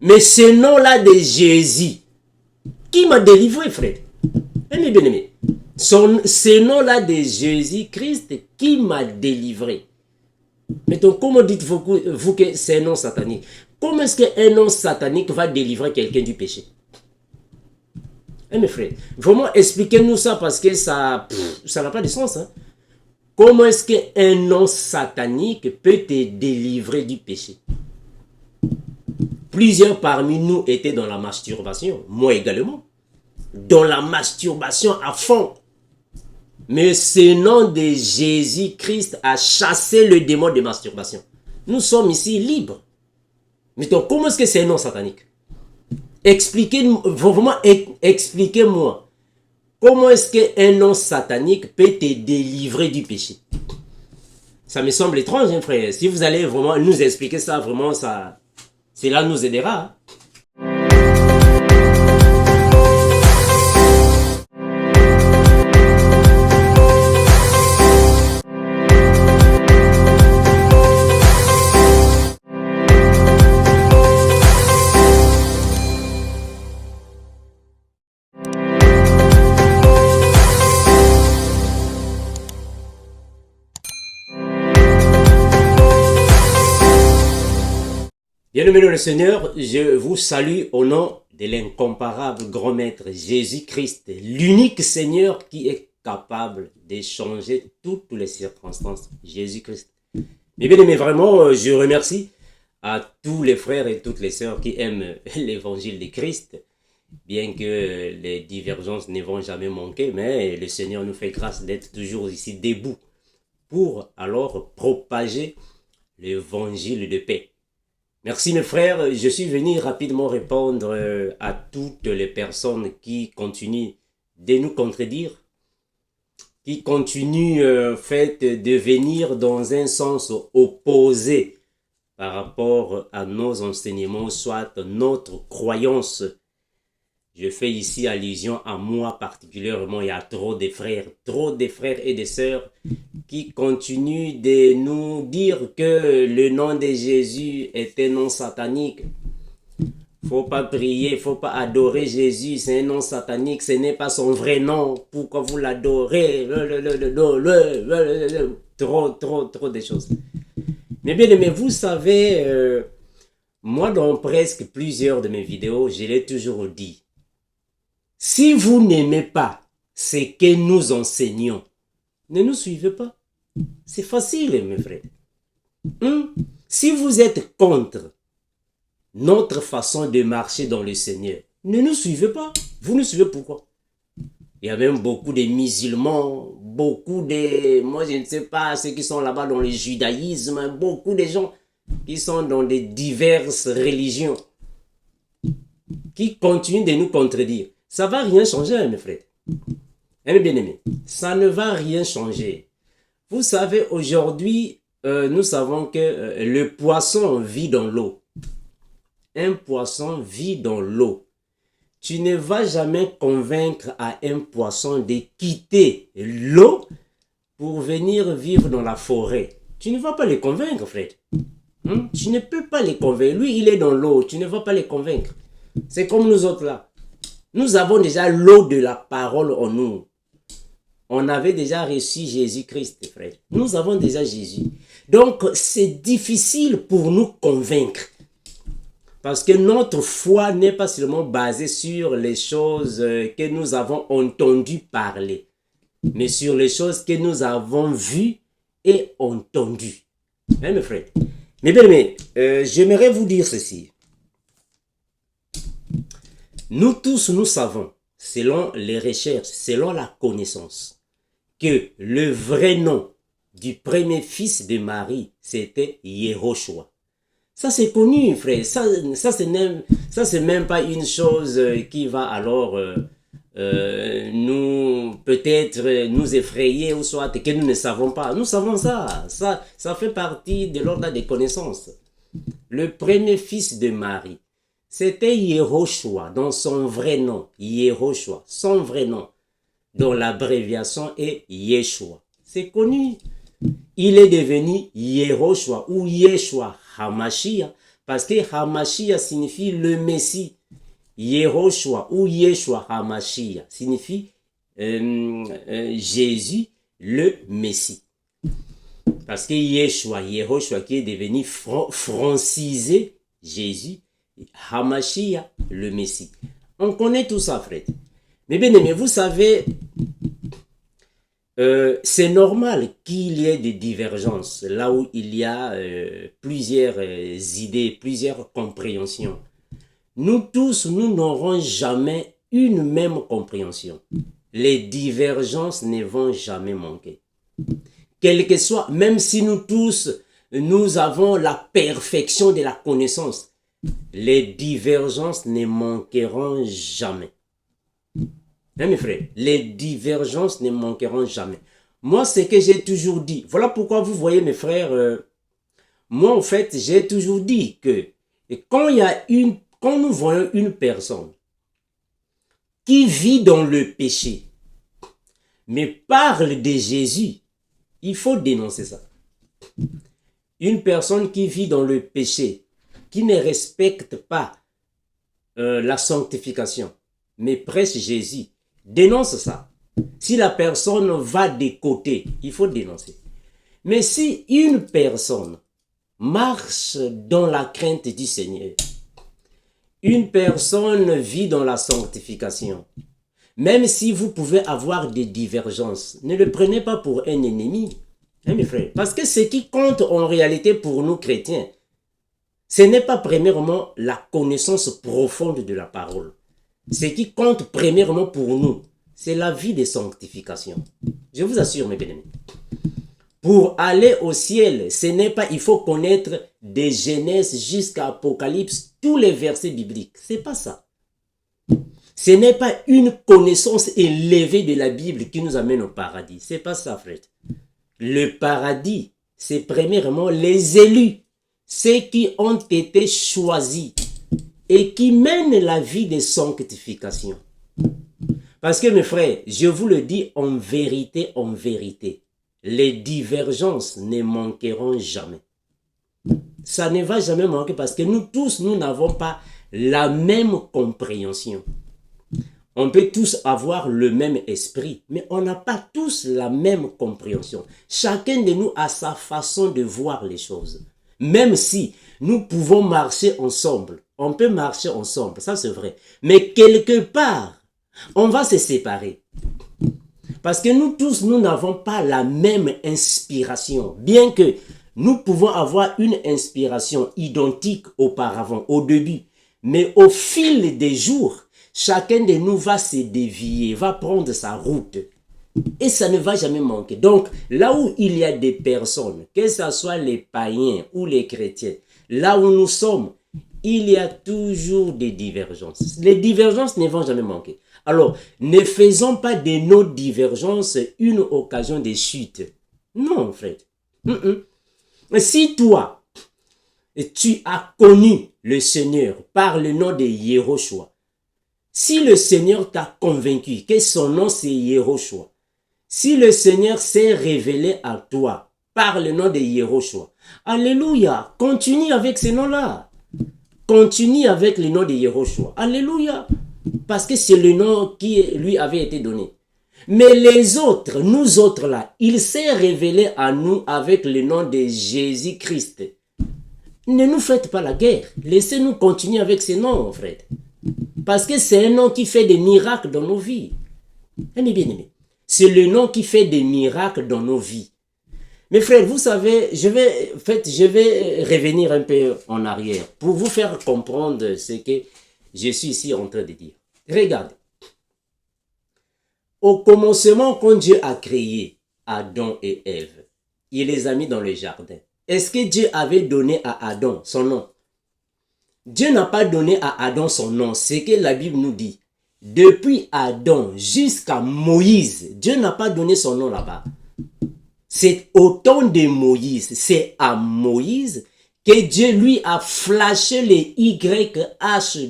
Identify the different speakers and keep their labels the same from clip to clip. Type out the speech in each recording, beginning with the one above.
Speaker 1: Mais ce nom-là de Jésus, qui m'a délivré, frère? Mes bien-aimés, ce nom-là de Jésus-Christ qui m'a délivré. Mais donc, comment dites-vous que c'est un nom satanique? Comment est-ce qu'un nom satanique va délivrer quelqu'un du péché? Mes frères, vraiment expliquez-nous ça parce que ça n'a pas de sens. Hein? Comment est-ce qu'un nom satanique peut te délivrer du péché? Plusieurs parmi nous étaient dans la masturbation, moi également. Dans la masturbation à fond. Mais ce nom de Jésus-Christ a chassé le démon de masturbation. Nous sommes ici libres. Mais donc, comment est-ce que c'est un nom satanique? Expliquez-moi. Comment est-ce qu'un nom satanique peut te délivrer du péché? Ça me semble étrange, hein, frère. Si vous allez vraiment nous expliquer ça, vraiment, cela nous aidera. Hein. Bien-aimés dans le Seigneur, je vous salue au nom de l'incomparable grand maître Jésus-Christ, l'unique Seigneur qui est capable de changer toutes les circonstances. Jésus-Christ. Mais bien-aimés, vraiment, je remercie à tous les frères et toutes les sœurs qui aiment l'évangile de Christ, bien que les divergences ne vont jamais manquer, mais le Seigneur nous fait grâce d'être toujours ici debout pour alors propager l'évangile de paix. Merci mes frères, je suis venu rapidement répondre à toutes les personnes qui continuent de nous contredire, qui continuent de venir dans un sens opposé par rapport à nos enseignements, soit notre croyance. Je fais ici allusion à moi particulièrement et à trop de frères et de sœurs qui continuent de nous dire que le nom de Jésus est un nom satanique. Faut pas prier, faut pas adorer Jésus, c'est un nom satanique, ce n'est pas son vrai nom. Pourquoi vous l'adorez? Trop de choses. Mais bien aimé, vous savez, moi dans presque plusieurs de mes vidéos, je l'ai toujours dit. Si vous n'aimez pas ce que nous enseignons, ne nous suivez pas. C'est facile, mes frères. Si vous êtes contre notre façon de marcher dans le Seigneur, ne nous suivez pas. Vous nous suivez pourquoi? Il y a même beaucoup de musulmans, moi je ne sais pas, ceux qui sont là-bas dans le judaïsme, beaucoup de gens qui sont dans des diverses religions, qui continuent de nous contredire. Ça ne va rien changer, mes frères. Mes bien-aimés, ça ne va rien changer. Vous savez, aujourd'hui, nous savons que le poisson vit dans l'eau. Un poisson vit dans l'eau. Tu ne vas jamais convaincre à un poisson de quitter l'eau pour venir vivre dans la forêt. Tu ne vas pas le convaincre, frère. Tu ne peux pas le convaincre. Lui, il est dans l'eau. Tu ne vas pas le convaincre. C'est comme nous autres là. Nous avons déjà l'eau de la parole en nous. On avait déjà reçu Jésus-Christ, frère. Nous avons déjà Jésus. Donc, c'est difficile pour nous convaincre. Parce que notre foi n'est pas seulement basée sur les choses que nous avons entendu parler, mais sur les choses que nous avons vues et entendues. Hein, mes frères? Mais bien, j'aimerais vous dire ceci. Nous tous, nous savons, selon les recherches, selon la connaissance, que le vrai nom du premier fils de Marie, c'était Yehoshua. Ça, c'est connu, frère. Ça c'est même pas une chose qui va alors peut-être nous effrayer ou soit que nous ne savons pas. Nous savons ça. Ça fait partie de l'ordre des connaissances. Le premier fils de Marie, c'était Yehoshua, dans son vrai nom. Yehoshua, son vrai nom, dont l'abréviation est Yeshua. C'est connu. Il est devenu Yehoshua ou Yeshua Hamashiach Parce que Hamashiach signifie le Messie. Yehoshua ou Yeshua Hamashiach signifie Jésus, le Messie. Parce que Yehoshua qui est devenu francisé, Jésus, Hamashiach, le Messie. On connaît tout ça, frère. Mais bien aimé, vous savez, c'est normal qu'il y ait des divergences, là où il y a plusieurs idées, plusieurs compréhensions. Nous tous, nous n'aurons jamais une même compréhension. Les divergences ne vont jamais manquer. Quel que soit, même si nous tous, nous avons la perfection de la connaissance, les divergences ne manqueront jamais. Hein, mes frères, les divergences ne manqueront jamais. Moi, c'est que j'ai toujours dit. Voilà pourquoi vous voyez, mes frères, moi, en fait, j'ai toujours dit que quand nous voyons une personne qui vit dans le péché, mais parle de Jésus, il faut dénoncer ça. Une personne qui vit dans le péché, qui ne respecte pas la sanctification, mais prêche Jésus, dénonce ça. Si la personne va de côté, il faut dénoncer. Mais si une personne marche dans la crainte du Seigneur, une personne vit dans la sanctification, même si vous pouvez avoir des divergences, ne le prenez pas pour un ennemi, hein, mes frères. Parce que ce qui compte en réalité pour nous chrétiens, ce n'est pas premièrement la connaissance profonde de la parole. Ce qui compte premièrement pour nous, c'est la vie de sanctification. Je vous assure, mes bien-aimés. Pour aller au ciel, ce n'est pas, il faut connaître de Genèse jusqu'à Apocalypse, tous les versets bibliques. C'est pas ça. Ce n'est pas une connaissance élevée de la Bible qui nous amène au paradis. C'est pas ça, frère. Le paradis, c'est premièrement les élus, ceux qui ont été choisis et qui mènent la vie de sanctification. Parce que mes frères, je vous le dis en vérité, les divergences ne manqueront jamais. Ça ne va jamais manquer parce que nous tous, nous n'avons pas la même compréhension. On peut tous avoir le même esprit, mais on n'a pas tous la même compréhension. Chacun de nous a sa façon de voir les choses. Même si nous pouvons marcher ensemble, on peut marcher ensemble, ça c'est vrai. Mais quelque part, on va se séparer. Parce que nous tous, nous n'avons pas la même inspiration. Bien que nous pouvons avoir une inspiration identique auparavant, au début. Mais au fil des jours, chacun de nous va se dévier, va prendre sa route. Et ça ne va jamais manquer. Donc, là où il y a des personnes, que ce soit les païens ou les chrétiens, là où nous sommes, il y a toujours des divergences. Les divergences ne vont jamais manquer. Alors, ne faisons pas de nos divergences une occasion de chute. Non, frère. Si toi, tu as connu le Seigneur par le nom de Yehoshua, si le Seigneur t'a convaincu que son nom c'est Yehoshua, si le Seigneur s'est révélé à toi par le nom de Yehoshua, alléluia, continue avec ce nom-là. Continue avec le nom de Yehoshua. Alléluia. Parce que c'est le nom qui lui avait été donné. Mais les autres, nous autres là, il s'est révélé à nous avec le nom de Jésus-Christ. Ne nous faites pas la guerre. Laissez-nous continuer avec ce nom, frère. Parce que c'est un nom qui fait des miracles dans nos vies. Bien aimé. C'est le nom qui fait des miracles dans nos vies. Mes frères, vous savez, je vais revenir un peu en arrière pour vous faire comprendre ce que je suis ici en train de dire. Regardez. Au commencement, quand Dieu a créé Adam et Ève, il les a mis dans le jardin. Est-ce que Dieu avait donné à Adam son nom? Dieu n'a pas donné à Adam son nom. C'est ce que la Bible nous dit. Depuis Adam jusqu'à Moïse, Dieu n'a pas donné son nom là-bas. C'est au temps de Moïse. C'est à Moïse que Dieu lui a flashé les YHWH.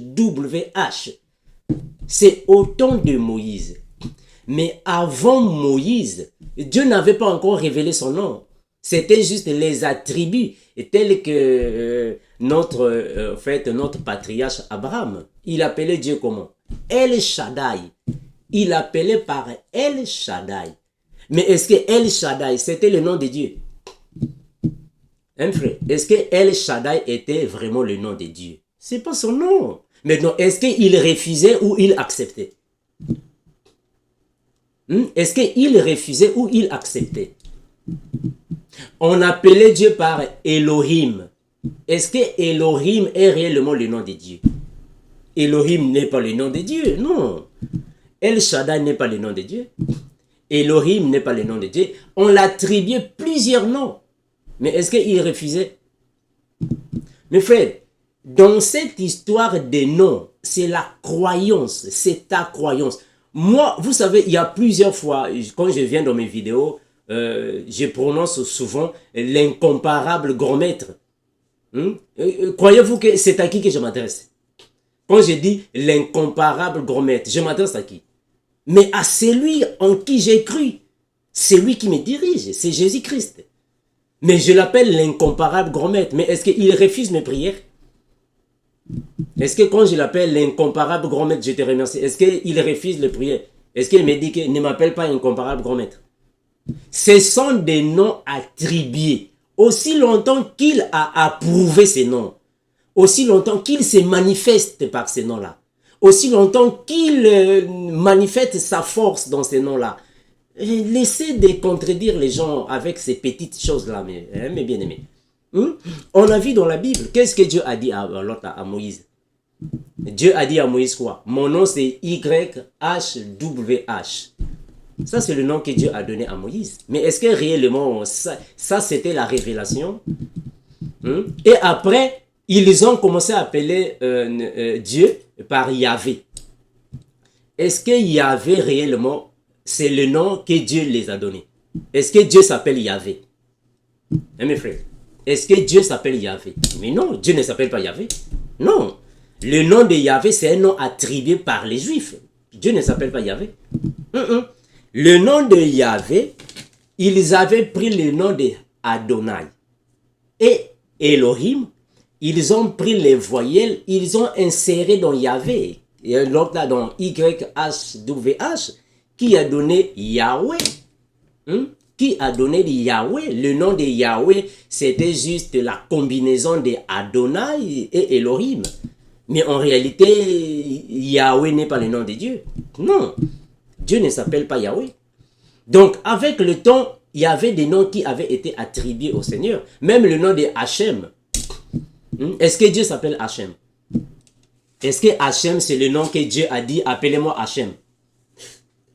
Speaker 1: C'est au temps de Moïse. Mais avant Moïse, Dieu n'avait pas encore révélé son nom. C'était juste les attributs tels que notre patriarche Abraham. Il appelait Dieu comment? El Shaddai. Il appelait par El Shaddai. Mais est-ce que El Shaddai, c'était le nom de Dieu? Hein, frère? Est-ce que El Shaddai était vraiment le nom de Dieu? C'est pas son nom. Maintenant, est-ce qu'il refusait ou il acceptait? Est-ce qu'il refusait ou il acceptait? On appelait Dieu par Elohim. Est-ce que Elohim est réellement le nom de Dieu? Elohim n'est pas le nom de Dieu, non. El Shaddai n'est pas le nom de Dieu. Elohim n'est pas le nom de Dieu. On l'attribuait plusieurs noms. Mais est-ce qu'il refusait? Mes frères, dans cette histoire des noms, c'est la croyance, c'est ta croyance. Moi, vous savez, il y a plusieurs fois, quand je viens dans mes vidéos, je prononce souvent l'incomparable grand maître. Croyez-vous que c'est à qui que je m'adresse? Quand je dis l'incomparable grand maître, je m'adresse à qui? Mais à celui en qui j'ai cru. C'est lui qui me dirige, c'est Jésus-Christ. Mais je l'appelle l'incomparable grand maître. Mais est-ce qu'il refuse mes prières? Est-ce que quand je l'appelle l'incomparable grand maître, je te remercie, est-ce qu'il refuse les prières? Est-ce qu'il me dit que ne m'appelle pas incomparable grand maître? Ce sont des noms attribués. Aussi longtemps qu'il a approuvé ces noms, aussi longtemps qu'il se manifeste par ces noms-là, aussi longtemps qu'il manifeste sa force dans ces noms-là, laissez de contredire les gens avec ces petites choses-là, mes bien-aimés. On a vu dans la Bible, qu'est-ce que Dieu a dit à Moïse? Dieu a dit à Moïse quoi? Mon nom c'est YHWH. Ça c'est le nom que Dieu a donné à Moïse. Mais est-ce que réellement, ça c'était la révélation? Et après, ils ont commencé à appeler Dieu par Yahvé. Est-ce que Yahvé réellement, c'est le nom que Dieu les a donné? Est-ce que Dieu s'appelle Yahvé? Hein, mes frères? Est-ce que Dieu s'appelle Yahvé? Mais non, Dieu ne s'appelle pas Yahvé. Non. Le nom de Yahvé, c'est un nom attribué par les Juifs. Dieu ne s'appelle pas Yahvé. Le nom de Yahvé, ils avaient pris le nom de Adonai. Et Elohim, ils ont pris les voyelles, ils ont inséré dans Yahvé. Et l'autre là, dans YHWH, qui a donné Yahweh. Qui a donné Yahweh? Le nom de Yahweh, c'était juste la combinaison de Adonai et Elohim. Mais en réalité, Yahweh n'est pas le nom de Dieu. Non, Dieu ne s'appelle pas Yahweh. Donc, avec le temps, il y avait des noms qui avaient été attribués au Seigneur. Même le nom de Hachem. Est-ce que Dieu s'appelle Hachem? Est-ce que Hachem, c'est le nom que Dieu a dit, appelez-moi Hachem?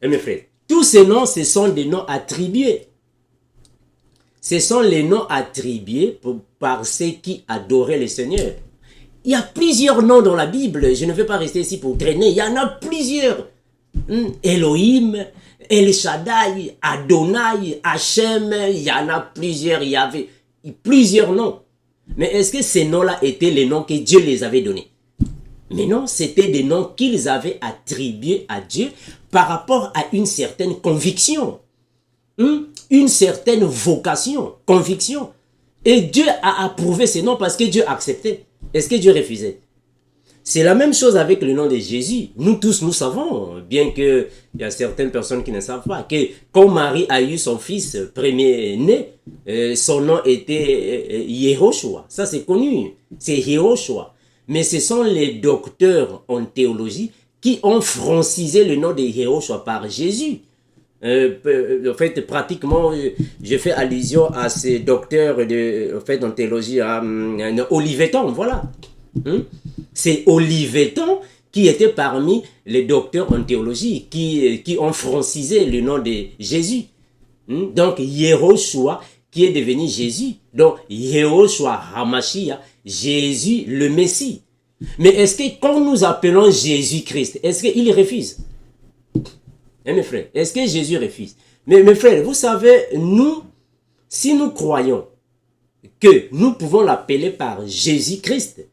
Speaker 1: Mes frères, tous ces noms, ce sont des noms attribués. Ce sont les noms attribués par ceux qui adoraient le Seigneur. Il y a plusieurs noms dans la Bible. Je ne vais pas rester ici pour traîner. Il y en a plusieurs. Elohim, El Shaddai, Adonai, Hachem. Il y en a plusieurs. Il y avait plusieurs noms. Mais est-ce que ces noms-là étaient les noms que Dieu les avait donnés? Mais non, c'était des noms qu'ils avaient attribués à Dieu par rapport à une certaine conviction. Une certaine vocation, conviction. Et Dieu a approuvé ces noms parce que Dieu acceptait. Est-ce que Dieu refusait? C'est la même chose avec le nom de Jésus. Nous tous, nous savons, bien qu'il y a certaines personnes qui ne savent pas, que quand Marie a eu son fils premier-né, son nom était Yehoshua. Ça, c'est connu. C'est Yehoshua. Mais ce sont les docteurs en théologie qui ont francisé le nom de Yehoshua par Jésus. En fait, pratiquement, je fais allusion à ces docteurs en théologie, à Olivetan, voilà. C'est Olivetan qui était parmi les docteurs en théologie qui ont francisé le nom de Jésus. Donc, Yehoshua qui est devenu Jésus. Donc, Yehoshua Hamashia, Jésus le Messie. Mais est-ce que quand nous appelons Jésus-Christ, est-ce qu'il refuse? Mes frères, est-ce que Jésus refuse? Mais mes frères, vous savez, nous, si nous croyons que nous pouvons l'appeler par Jésus-Christ,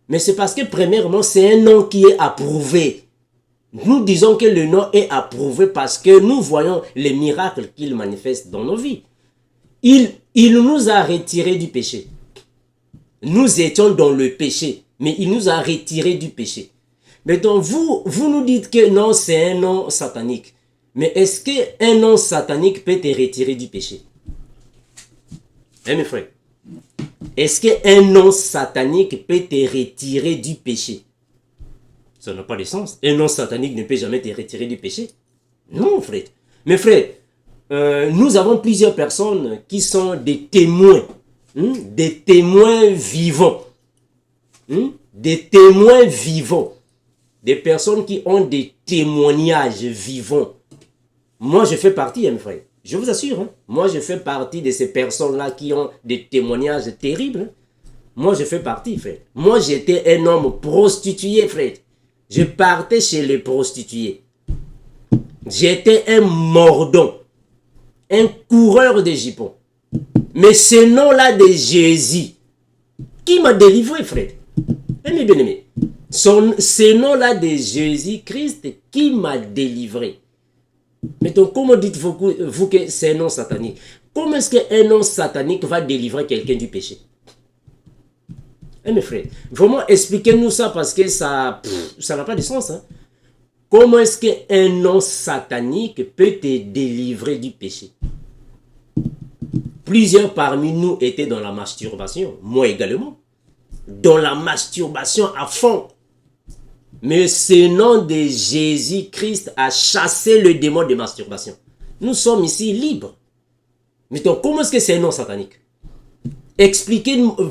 Speaker 1: mais c'est parce que premièrement, c'est un nom qui est approuvé. Nous disons que le nom est approuvé parce que nous voyons les miracles qu'il manifeste dans nos vies. Il nous a retirés du péché. nous étions dans le péché, mais il nous a retirés du péché. Mais donc vous nous dites que non, c'est un nom satanique. Mais est-ce qu'un nom satanique peut te retirer du péché? Hein, mes frères? Est-ce qu'un nom satanique peut te retirer du péché? Ça n'a pas de sens. Un nom satanique ne peut jamais te retirer du péché. Non, frère. Mes frères, nous avons plusieurs personnes qui sont des témoins. Des témoins vivants. Des témoins vivants. Des personnes qui ont des témoignages vivants. Moi, je fais partie, mes frères. Je vous assure. Moi, je fais partie de ces personnes-là qui ont des témoignages terribles. Moi, je fais partie, frère. Moi, j'étais un homme prostitué, frère. Je partais chez les prostituées. J'étais un mordon. Un coureur de jupons. Mais ce nom-là de Jésus, qui m'a délivré, frère? Mes bien-aimés, ce nom-là de Jésus-Christ qui m'a délivré. Mais donc, comment dites-vous que c'est un nom satanique? Comment est-ce qu'un nom satanique va délivrer quelqu'un du péché? Mes frères, vraiment expliquez-nous ça parce que ça n'a pas de sens. Comment est-ce qu'un nom satanique peut te délivrer du péché? Plusieurs parmi nous étaient dans la masturbation, moi également. Dans la masturbation à fond. Mais ce nom de Jésus-Christ a chassé le démon de masturbation. Nous sommes ici libres. Mais donc, comment est-ce que c'est un nom satanique? Expliquez-moi.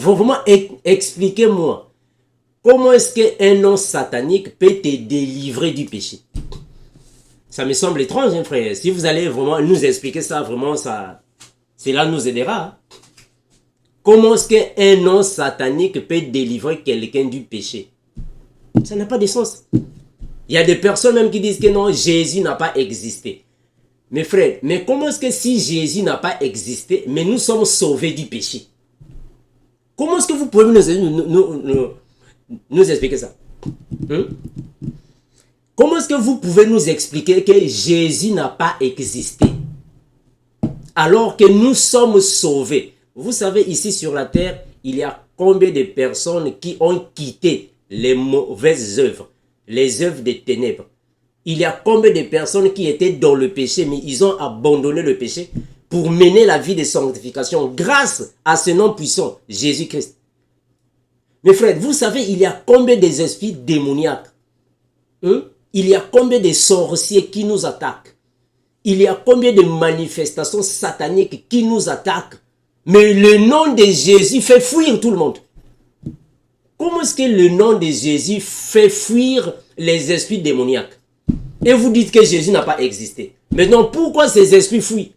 Speaker 1: Comment est-ce qu'un nom satanique peut te délivrer du péché? Ça me semble étrange, hein, frère. Si vous allez vraiment nous expliquer ça, vraiment, cela nous aidera. Comment est-ce qu'un nom satanique peut délivrer quelqu'un du péché? Ça n'a pas de sens. Il y a des personnes même qui disent que non, Jésus n'a pas existé. Mes frères, mais comment est-ce que si Jésus n'a pas existé, mais nous sommes sauvés du péché? Comment est-ce que vous pouvez nous expliquer ça? Comment est-ce que vous pouvez nous expliquer que Jésus n'a pas existé? Alors que nous sommes sauvés. Vous savez, ici sur la terre, il y a combien de personnes qui ont quitté les mauvaises œuvres, les œuvres des ténèbres? Il y a combien de personnes qui étaient dans le péché, mais ils ont abandonné le péché pour mener la vie de sanctification grâce à ce nom puissant, Jésus-Christ. Mes frères, vous savez, il y a combien des esprits démoniaques? Il y a combien de sorciers qui nous attaquent? Il y a combien de manifestations sataniques qui nous attaquent? Mais le nom de Jésus fait fuir tout le monde. Comment est-ce que le nom de Jésus fait fuir les esprits démoniaques? Et vous dites que Jésus n'a pas existé. Maintenant, pourquoi ces esprits fuient?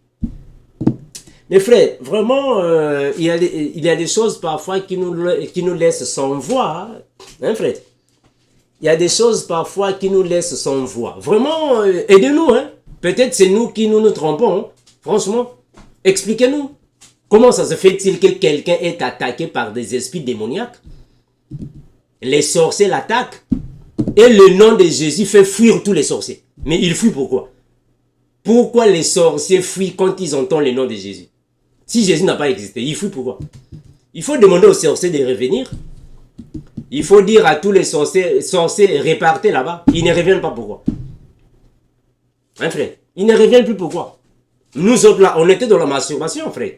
Speaker 1: Mes frères, vraiment, il y a des choses parfois qui nous laissent sans voix. Hein, frère? Il y a des choses parfois qui nous laissent sans voix. Vraiment, aidez-nous. Peut-être c'est nous qui nous trompons. Franchement, expliquez-nous. Comment ça se fait-il que quelqu'un est attaqué par des esprits démoniaques? Les sorciers l'attaquent. Et le nom de Jésus fait fuir tous les sorciers. Mais ils fuient pourquoi? Pourquoi les sorciers fuient quand ils entendent le nom de Jésus? Si Jésus n'a pas existé, ils fuient pourquoi? Il faut demander aux sorciers de revenir. Il faut dire à tous les sorciers répartis là-bas. Ils ne reviennent pas pourquoi? Hein, frère? Ils ne reviennent plus pourquoi? Nous autres là, on était dans la masturbation, frère.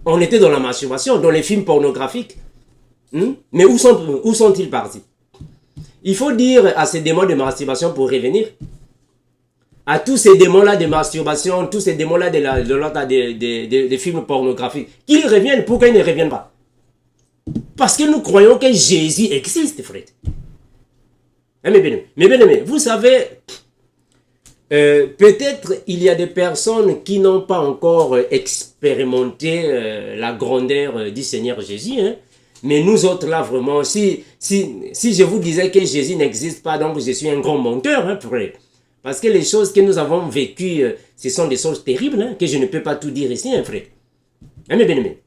Speaker 1: On était dans la masturbation, dans les films pornographiques. Mais où sont-ils partis? Il faut dire à ces démons de masturbation pour revenir. À tous ces démons-là de masturbation, tous ces démons-là des films pornographiques, qu'ils reviennent. Pourquoi ils ne reviennent pas? Parce que nous croyons que Jésus existe, frère. Mais bien aimé, vous savez, peut-être il y a des personnes qui n'ont pas encore expérimenté la grandeur du Seigneur Jésus, mais nous autres là vraiment, si je vous disais que Jésus n'existe pas, donc je suis un grand menteur, frère. Parce que les choses que nous avons vécues, ce sont des choses terribles, que je ne peux pas tout dire ici, frère. Mais bien aimé,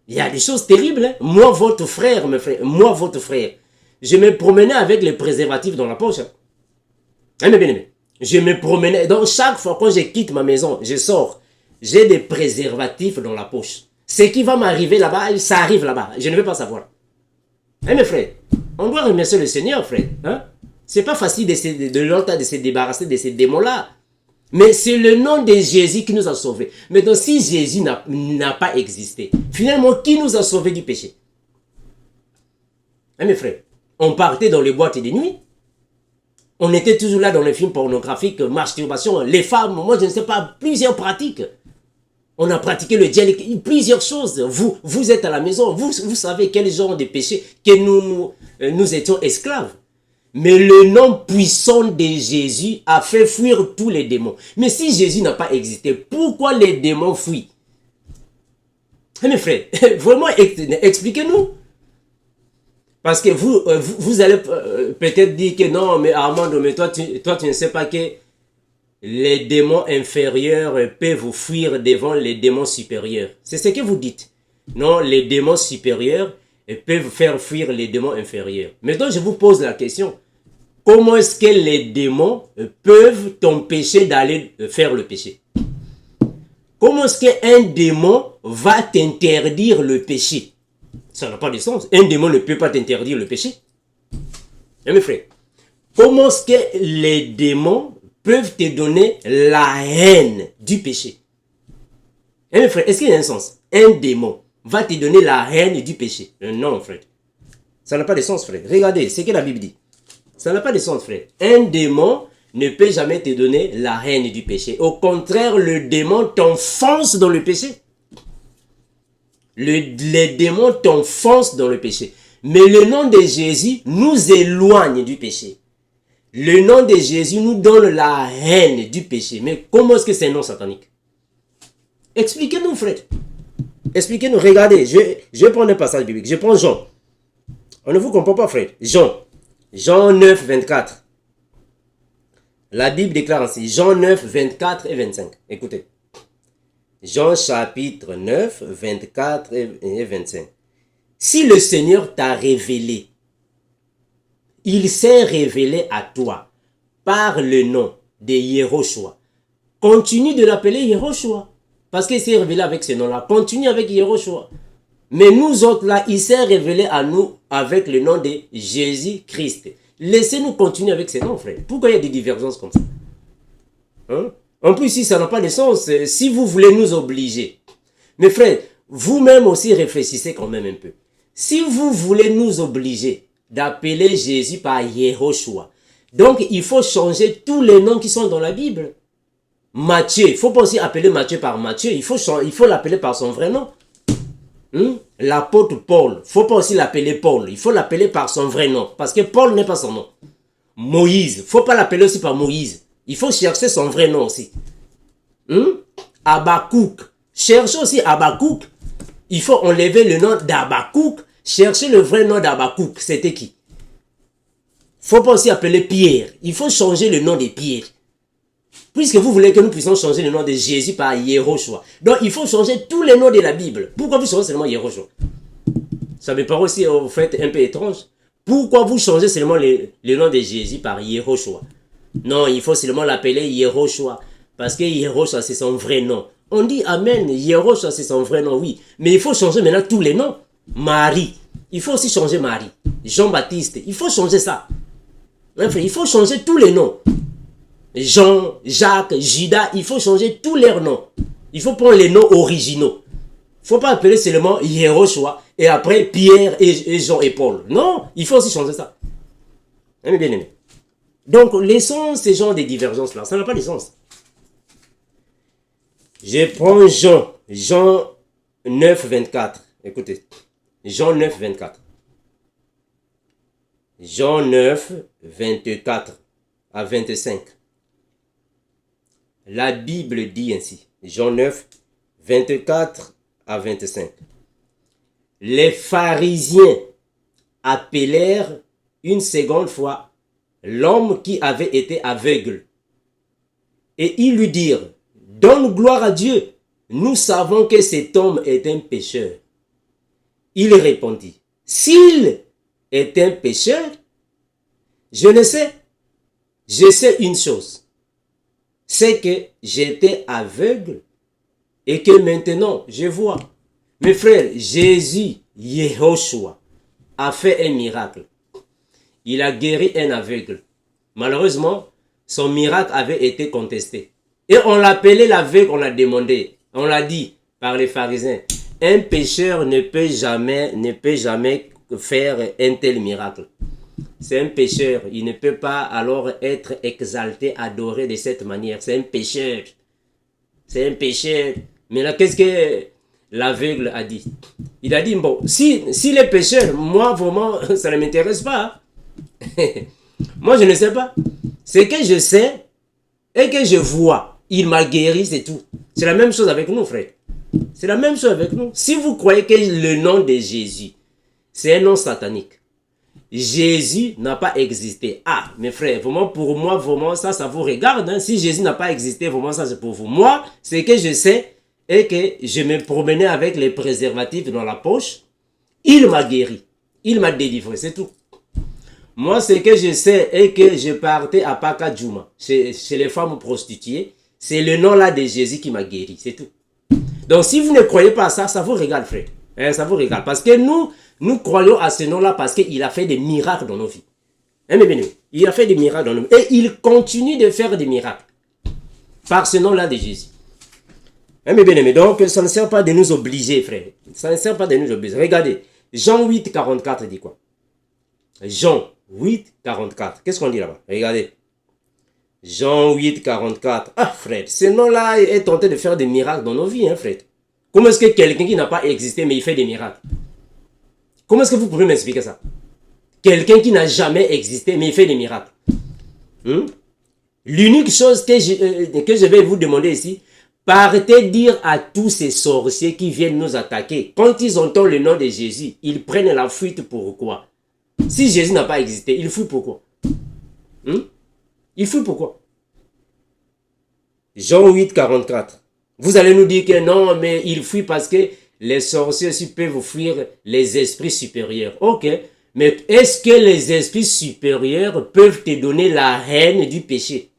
Speaker 1: il y a des choses terribles. Moi, votre frère, je me promenais avec les préservatifs dans la poche. Mais bien aimé, je me promenais. Donc, chaque fois quand je quitte ma maison, je sors, j'ai des préservatifs dans la poche. Ce qui va m'arriver là-bas, ça arrive là-bas. Je ne veux pas savoir. Hein, mes frères? On doit remercier le Seigneur, frère. Hein? C'est pas facile de longtemps de se débarrasser de ces démons-là. Mais c'est le nom de Jésus qui nous a sauvés. Mais donc, si Jésus n'a pas existé, finalement, qui nous a sauvés du péché? Hein, mes frères? On partait dans les boîtes de nuit. On était toujours là dans les films pornographiques, masturbation, les femmes, moi je ne sais pas, plusieurs pratiques. On a pratiqué le dialogue, plusieurs choses. Vous êtes à la maison, vous savez quel genre de péché que nous étions esclaves. Mais le nom puissant de Jésus a fait fuir tous les démons. Mais si Jésus n'a pas existé, pourquoi les démons fuient? Mes frères, vraiment, expliquez-nous. Parce que vous allez peut-être dire que non, mais Armando, mais toi, tu ne sais pas que les démons inférieurs peuvent fuir devant les démons supérieurs. C'est ce que vous dites. Non, les démons supérieurs peuvent faire fuir les démons inférieurs. Maintenant, je vous pose la question. Comment est-ce que les démons peuvent t'empêcher d'aller faire le péché? Comment est-ce qu'un démon va t'interdire le péché? Ça n'a pas de sens. Un démon ne peut pas t'interdire le péché. Hein, mes frères? Comment est-ce que les démons peuvent te donner la haine du péché? Hein, mes frères, est-ce qu'il y a un sens? Un démon va te donner la haine du péché? Non, frère. Ça n'a pas de sens, frère. Regardez ce que la Bible dit. Ça n'a pas de sens, frère. Un démon ne peut jamais te donner la haine du péché. Au contraire, le démon t'enfonce dans le péché. Les démons t'enfoncent dans le péché. Mais le nom de Jésus nous éloigne du péché. Le nom de Jésus nous donne la haine du péché. Mais comment est-ce que c'est un nom satanique? Expliquez-nous, frère. Expliquez-nous. Regardez, je vais prendre un passage biblique. Je prends Jean. On ne vous comprend pas, frère. Jean 9, 24. La Bible déclare ainsi. Jean 9, 24 et 25. Écoutez. Jean chapitre 9, 24 et 25. Si le Seigneur t'a révélé, il s'est révélé à toi par le nom de Yehoshua. Continue de l'appeler Yehoshua. Parce qu'il s'est révélé avec ce nom-là. Continue avec Yehoshua. Mais nous autres là, il s'est révélé à nous avec le nom de Jésus-Christ. Laissez-nous continuer avec ce nom, frère. Pourquoi il y a des divergences comme ça? Hein? En plus, si ça n'a pas de sens, si vous voulez nous obliger. Mais frère, vous-même aussi réfléchissez quand même un peu. Si vous voulez nous obliger d'appeler Jésus par Yehoshua, donc il faut changer tous les noms qui sont dans la Bible. Matthieu, il ne faut pas aussi appeler Matthieu par Matthieu, il faut l'appeler par son vrai nom. L'apôtre Paul, il ne faut pas aussi l'appeler Paul, il faut l'appeler par son vrai nom, parce que Paul n'est pas son nom. Moïse, il ne faut pas l'appeler aussi par Moïse. Il faut chercher son vrai nom aussi. Habakkuk. Cherchez aussi Habakkuk. Il faut enlever le nom d'Habakkuk. Cherchez le vrai nom d'Habakkuk. C'était qui? Il ne faut pas aussi appeler Pierre. Il faut changer le nom de Pierre. Puisque vous voulez que nous puissions changer le nom de Jésus par Yehoshua. Donc il faut changer tous les noms de la Bible. Pourquoi vous changez seulement Yehoshua? Ça me paraît aussi au fait un peu étrange. Pourquoi vous changez seulement le nom de Jésus par Yehoshua? Non, il faut seulement l'appeler Yehoshua. Parce que Yehoshua, c'est son vrai nom. On dit Amen, Yehoshua, c'est son vrai nom, oui. Mais il faut changer maintenant tous les noms. Marie, il faut aussi changer Marie. Jean-Baptiste, il faut changer ça. Il faut changer tous les noms. Jean, Jacques, Judas, il faut changer tous leurs noms. Il faut prendre les noms originaux. Il ne faut pas appeler seulement Yehoshua et après Pierre et Jean et Paul. Non, il faut aussi changer ça. Bien aimé. Donc, laissons ces genres de divergences-là. Ça n'a pas de sens. Je prends Jean 9, 24. Écoutez. Jean 9, 24. Jean 9, 24 à 25. La Bible dit ainsi. Jean 9, 24 à 25. Les pharisiens appelèrent une seconde fois l'homme qui avait été aveugle. Et ils lui dirent, donne gloire à Dieu, nous savons que cet homme est un pécheur. Il répondit, s'il est un pécheur, je le sais. Je sais une chose, c'est que j'étais aveugle et que maintenant je vois. Mes frères, Jésus, Yehoshua, a fait un miracle. Il a guéri un aveugle. Malheureusement, son miracle avait été contesté. Et on l'appelait l'aveugle, on l'a demandé. On l'a dit par les pharisiens. Un pécheur ne peut jamais faire un tel miracle. C'est un pécheur. Il ne peut pas alors être exalté, adoré de cette manière. C'est un pécheur. C'est un pécheur. Mais là, qu'est-ce que l'aveugle a dit? Il a dit, bon, si les pécheurs, moi, vraiment, ça ne m'intéresse pas. Moi, je ne sais pas. Ce que je sais et que je vois, il m'a guéri, c'est tout. C'est la même chose avec nous, frère. C'est la même chose avec nous. Si vous croyez que le nom de Jésus, c'est un nom satanique, Jésus n'a pas existé. Ah, mes frères, vraiment, pour moi, vraiment, ça vous regarde. Hein. Si Jésus n'a pas existé, vraiment, ça, c'est pour vous. Moi, ce que je sais est que je me promenais avec les préservatifs dans la poche. Il m'a guéri. Il m'a délivré, c'est tout. Moi, ce que je sais est que je partais à Pakadjouma, chez les femmes prostituées. C'est le nom là de Jésus qui m'a guéri, c'est tout. Donc, si vous ne croyez pas à ça, ça vous régale, frère. Hein, ça vous régale. Parce que nous croyons à ce nom-là parce qu'il a fait des miracles dans nos vies. Hein, mais bien, il a fait des miracles dans nos vies. Et il continue de faire des miracles. Par ce nom-là de Jésus. Hein, mais bien aimé, donc ça ne sert pas de nous obliger, frère. Ça ne sert pas de nous obliger. Regardez, Jean 8, 44 dit quoi? Jean 8, 44. Qu'est-ce qu'on dit là-bas? Regardez. Jean 8, 44. Ah, frère, ce nom-là est tenté de faire des miracles dans nos vies, hein, frère. Comment est-ce que quelqu'un qui n'a pas existé, mais il fait des miracles? Comment est-ce que vous pouvez m'expliquer ça? Quelqu'un qui n'a jamais existé, mais il fait des miracles. L'unique chose que je vais vous demander ici, partez dire à tous ces sorciers qui viennent nous attaquer, quand ils entendent le nom de Jésus, ils prennent la fuite pourquoi? Si Jésus n'a pas existé, il fuit pourquoi? Il fuit pourquoi? Jean 8, 44. Vous allez nous dire que non, mais il fuit parce que les sorciers aussi peuvent fuir les esprits supérieurs. Ok, mais est-ce que les esprits supérieurs peuvent te donner la haine du péché?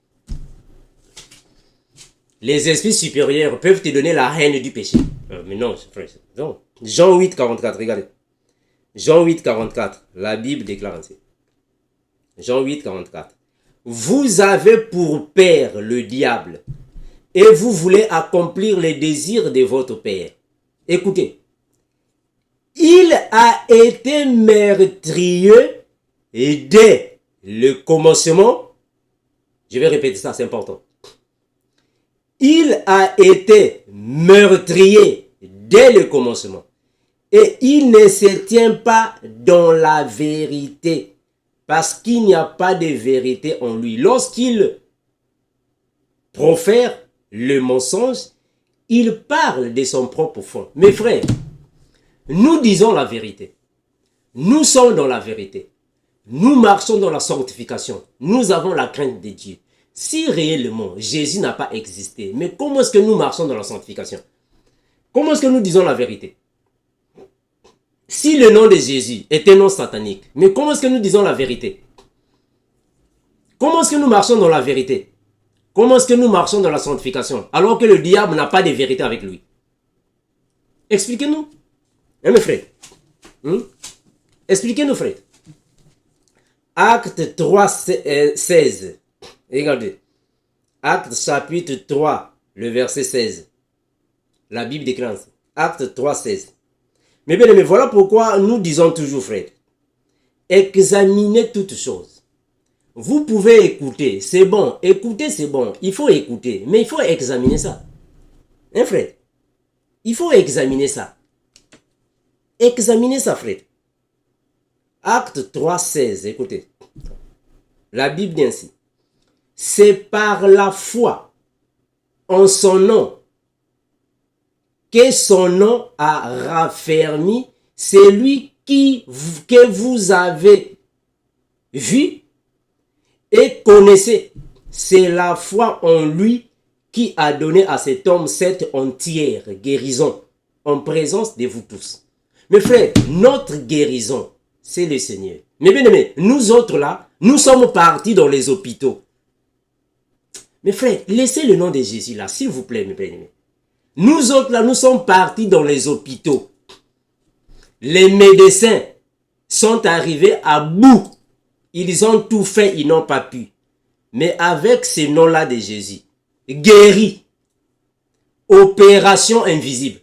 Speaker 1: Les esprits supérieurs peuvent te donner la haine du péché. Mais non, frère. Non. Jean 8, 44, regardez. Jean 8, 44, la Bible déclare ainsi. Jean 8, 44. Vous avez pour père le diable et vous voulez accomplir les désirs de votre père. Écoutez. Il a été meurtrier et dès le commencement, je vais répéter ça, c'est important. Il a été meurtrier dès le commencement. Et il ne se tient pas dans la vérité. Parce qu'il n'y a pas de vérité en lui. Lorsqu'il profère le mensonge, il parle de son propre fond. Mes frères, nous disons la vérité. Nous sommes dans la vérité. Nous marchons dans la sanctification. Nous avons la crainte de Dieu. Si réellement Jésus n'a pas existé, mais comment est-ce que nous marchons dans la sanctification? Comment est-ce que nous disons la vérité? Si le nom de Jésus est un nom satanique, mais comment est-ce que nous disons la vérité? Comment est-ce que nous marchons dans la vérité? Comment est-ce que nous marchons dans la sanctification alors que le diable n'a pas de vérité avec lui? Expliquez-nous. Hein, mes frères? Expliquez-nous, frères. Acte 3, 16. Regardez. Acte chapitre 3, le verset 16. La Bible déclare. Acte 3, 16. Mais bien aimé, voilà pourquoi nous disons toujours, frère, examinez toutes choses. Vous pouvez écouter, c'est bon. Écouter, c'est bon. Il faut écouter, mais il faut examiner ça. Hein, frère? Il faut examiner ça. Examinez ça, frère. Acte 3, 16, écoutez. La Bible dit ainsi. C'est par la foi en son nom que son nom a raffermi celui que vous avez vu et connaissez. C'est la foi en lui qui a donné à cet homme cette entière guérison en présence de vous tous. Mes frères, notre guérison, c'est le Seigneur. Mais bien aimés, nous autres là, nous sommes partis dans les hôpitaux. Mes frères, laissez le nom de Jésus là, s'il vous plaît, mes bien-aimés. Nous autres là, nous sommes partis dans les hôpitaux. Les médecins sont arrivés à bout. Ils ont tout fait, ils n'ont pas pu. Mais avec ce nom-là de Jésus, guéri, opération invisible,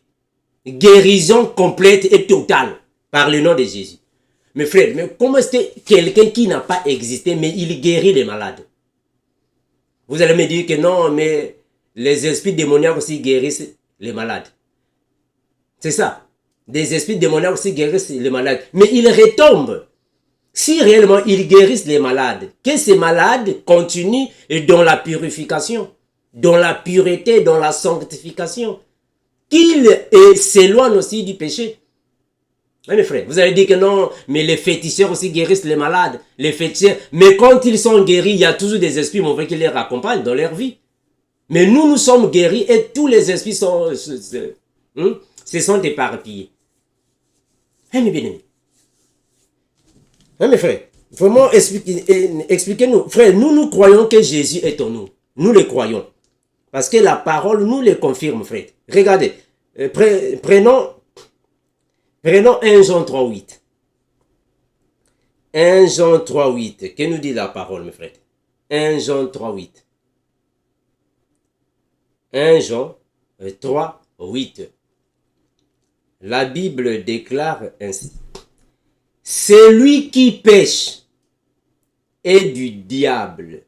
Speaker 1: guérison complète et totale par le nom de Jésus. Mais frère, mais comment est-ce que quelqu'un qui n'a pas existé, mais il guérit les malades? Vous allez me dire que non, mais les esprits démoniaques aussi guérissent les malades. C'est ça. Des esprits démoniaques aussi guérissent les malades. Mais ils retombent. Si réellement ils guérissent les malades, que ces malades continuent dans la purification, dans la pureté, dans la sanctification, qu'ils s'éloignent aussi du péché. Oui, mes frères, vous allez dire que non, mais les féticheurs aussi guérissent les malades, les féticheurs, mais quand ils sont guéris, il y a toujours des esprits mauvais qui les accompagnent dans leur vie. Mais nous sommes guéris et tous les esprits se sont éparpillés. Hein, mes bien-aimés. Hein, mes frères, vraiment expliquez-nous. Frères, nous croyons que Jésus est en nous. Nous le croyons. Parce que la parole nous le confirme, frère. Regardez, prenons 1 Jean 3,8. 1 Jean 3,8. Que nous dit la parole, mes frères? 1 Jean 3,8. 1 Jean 3,8. La Bible déclare ainsi. Celui qui pêche est du diable,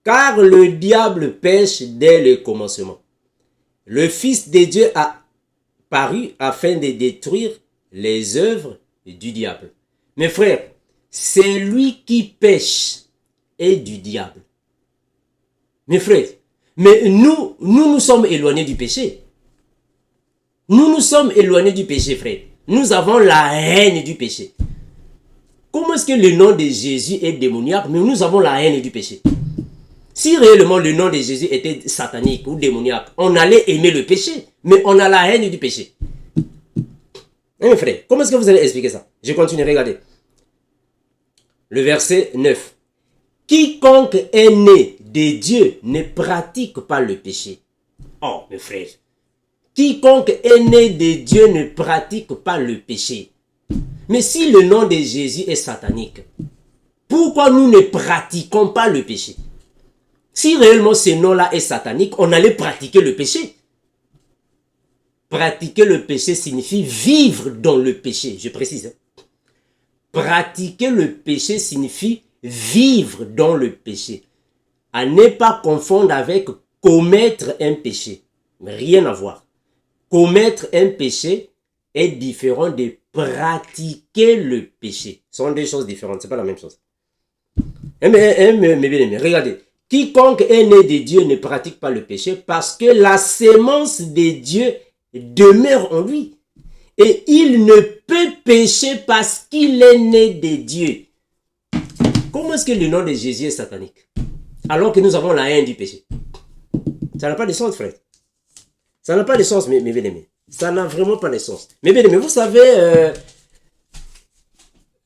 Speaker 1: car le diable pêche dès le commencement. Le Fils de Dieu a paru afin de détruire les œuvres du diable. Mes frères, celui qui pêche est du diable. Mes frères, mais nous sommes éloignés du péché. Nous sommes éloignés du péché, frère. Nous avons la haine du péché. Comment est-ce que le nom de Jésus est démoniaque, mais nous avons la haine du péché? Si réellement le nom de Jésus était satanique ou démoniaque, on allait aimer le péché, mais on a la haine du péché. Hein, frère, comment est-ce que vous allez expliquer ça? Je continue, regardez. Le verset 9. Quiconque est né de Dieu ne pratique pas le péché. Oh, mes frères. Quiconque est né de Dieu ne pratique pas le péché. Mais si le nom de Jésus est satanique, pourquoi nous ne pratiquons pas le péché? Si réellement ce nom-là est satanique, on allait pratiquer le péché. Pratiquer le péché signifie vivre dans le péché, je précise. Pratiquer le péché signifie vivre dans le péché. À ne pas confondre avec commettre un péché. Rien à voir. Commettre un péché est différent de pratiquer le péché. Ce sont deux choses différentes, ce n'est pas la même chose. Mais regardez. Quiconque est né de Dieu ne pratique pas le péché parce que la sémence de Dieu demeure en lui. Et il ne peut pécher parce qu'il est né de Dieu. Comment est-ce que le nom de Jésus est satanique? Alors que nous avons la haine du péché. Ça n'a pas de sens, frère. Ça n'a pas de sens, mes bien-aimés. Ça n'a vraiment pas de sens. Mes bien-aimés, vous savez,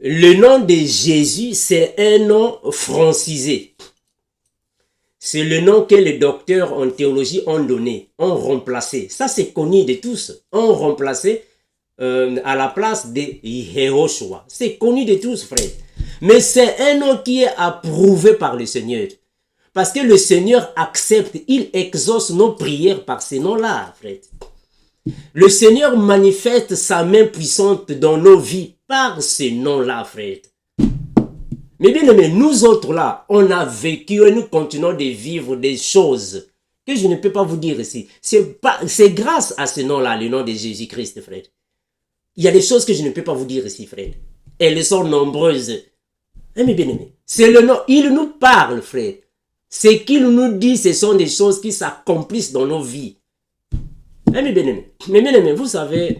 Speaker 1: le nom de Jésus, c'est un nom francisé. C'est le nom que les docteurs en théologie ont donné, ont remplacé. Ça, c'est connu de tous. Ont remplacé à la place de Yehoshua. C'est connu de tous, frère. Mais c'est un nom qui est approuvé par le Seigneur. Parce que le Seigneur accepte, il exauce nos prières par ces noms-là, frère. Le Seigneur manifeste sa main puissante dans nos vies par ces noms-là, frère. Mais bien aimé, nous autres là, on a vécu et nous continuons de vivre des choses que je ne peux pas vous dire ici. C'est grâce à ce nom-là, le nom de Jésus-Christ, frère. Il y a des choses que je ne peux pas vous dire ici, frère. Elles sont nombreuses. Mais bien aimé, c'est le nom, il nous parle, frère. Ce qu'il nous dit, ce sont des choses qui s'accomplissent dans nos vies. Mais bien aimé, vous savez,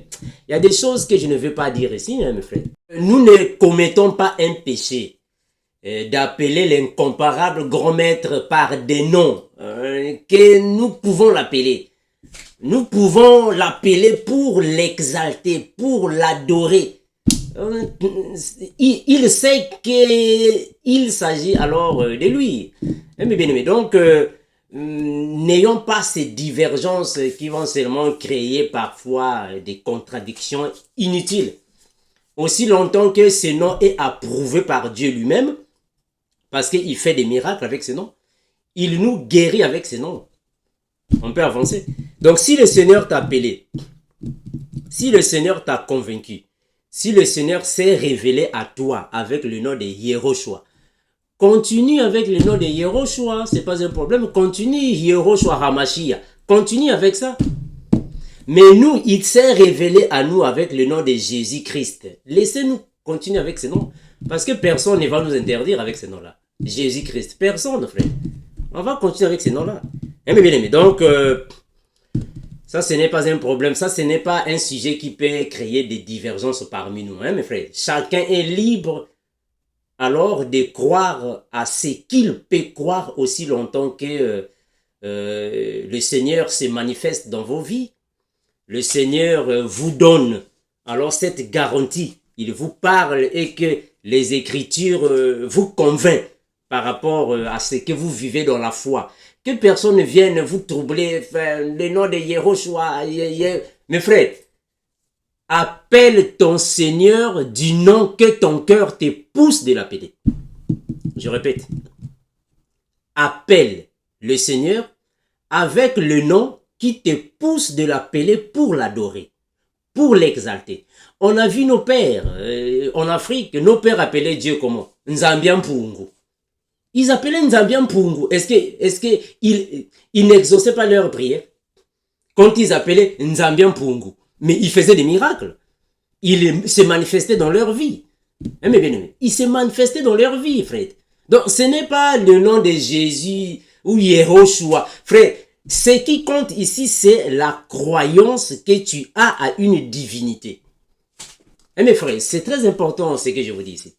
Speaker 1: il y a des choses que je ne veux pas dire ici, mes frères. Nous ne commettons pas un péché d'appeler l'incomparable grand maître par des noms que nous pouvons l'appeler. Nous pouvons l'appeler pour l'exalter, pour l'adorer. Il sait qu'il s'agit alors de lui. Mais bien aimé, donc n'ayons pas ces divergences qui vont seulement créer parfois des contradictions inutiles. aussi longtemps que ce nom est approuvé par Dieu lui-même, parce qu'il fait des miracles avec ce nom, il nous guérit avec ce nom. On peut avancer. Donc si le Seigneur t'a appelé, si le Seigneur t'a convaincu, si le Seigneur s'est révélé à toi avec le nom de Yehoshua, continue avec le nom de Yehoshua, c'est pas un problème. Continue Yehoshua Hamashia. Continue avec ça. Mais nous, il s'est révélé à nous avec le nom de Jésus-Christ. Laissez-nous continuer avec ce nom. Parce que personne ne va nous interdire avec ce nom-là. Jésus-Christ. Personne, frère. On va continuer avec ce nom-là. Bien aimé. Donc, ça, ce n'est pas un problème. Ça, ce n'est pas un sujet qui peut créer des divergences parmi nous. Mes frères. Chacun est libre alors de croire à ce qu'il peut croire aussi longtemps que le Seigneur se manifeste dans vos vies. Le Seigneur vous donne alors cette garantie. Il vous parle et que les Écritures vous convainquent par rapport à ce que vous vivez dans la foi. Que personne ne vienne vous troubler, le nom de Yehoshua. Mes frères, appelle ton Seigneur du nom que ton cœur te pousse de l'appeler. Je répète. Appelle le Seigneur avec le nom qui te pousse de l'appeler pour l'adorer, pour l'exalter. On a vu nos pères en Afrique, nos pères appelaient Dieu comment? Nzambian Pungu. Ils appelaient Nzambian Pungu. Est-ce que ils n'exauçaient pas leur prière quand ils appelaient Nzambian Pungu? Mais ils faisaient des miracles. Ils se manifestaient dans leur vie. Mais bien aimé, ils se manifestaient dans leur vie, frère. Donc ce n'est pas le nom de Jésus ou Yehoshua, frère. Ce qui compte ici, c'est la croyance que tu as à une divinité. Et mes frères, c'est très important ce que je vous dis ici.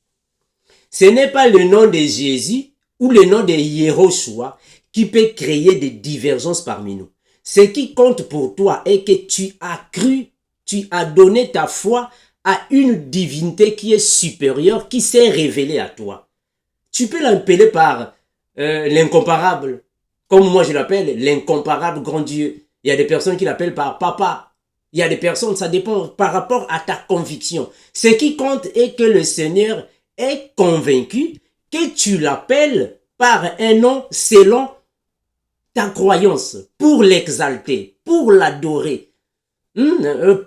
Speaker 1: Ce n'est pas le nom de Jésus ou le nom de Yehoshua qui peut créer des divergences parmi nous. Ce qui compte pour toi est que tu as cru, tu as donné ta foi à une divinité qui est supérieure, qui s'est révélée à toi. Tu peux l'appeler par l'incomparable. Comme moi je l'appelle, l'incomparable grand Dieu. Il y a des personnes qui l'appellent par papa. Il y a des personnes, ça dépend par rapport à ta conviction. Ce qui compte est que le Seigneur est convaincu que tu l'appelles par un nom selon ta croyance, pour l'exalter, pour l'adorer,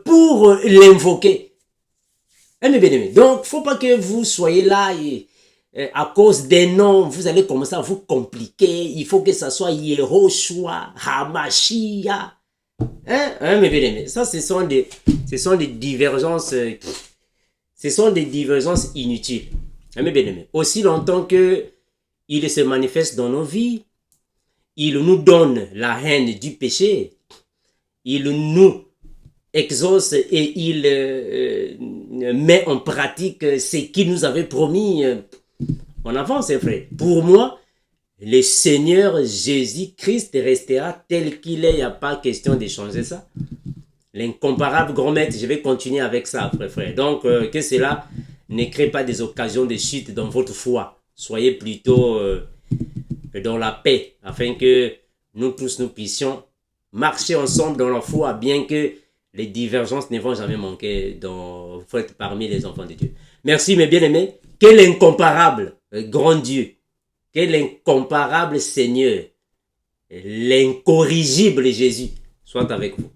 Speaker 1: pour l'invoquer. Bien aimé. Donc, faut pas que vous soyez là et à cause des noms, vous allez commencer à vous compliquer. Il faut que ça soit Yehoshua, Hamashia. Mais bien aimé, ça, ce sont des divergences, ce sont des divergences inutiles. Mais bien aimé, aussi longtemps que il se manifeste dans nos vies, il nous donne la haine du péché, il nous exauce et il met en pratique ce qu'il nous avait promis. On avance, frère. Pour moi, le Seigneur Jésus-Christ restera tel qu'il est. Il n'y a pas question de changer ça. L'incomparable grand maître, je vais continuer avec ça, frère. Donc, que cela ne crée pas des occasions de chute dans votre foi. Soyez plutôt dans la paix, afin que nous tous, nous puissions marcher ensemble dans la foi, bien que les divergences ne vont jamais manquer parmi les enfants de Dieu. Merci, mes bien-aimés. Quel incomparable grand Dieu, quel incomparable Seigneur, l'incorrigible Jésus soit avec vous.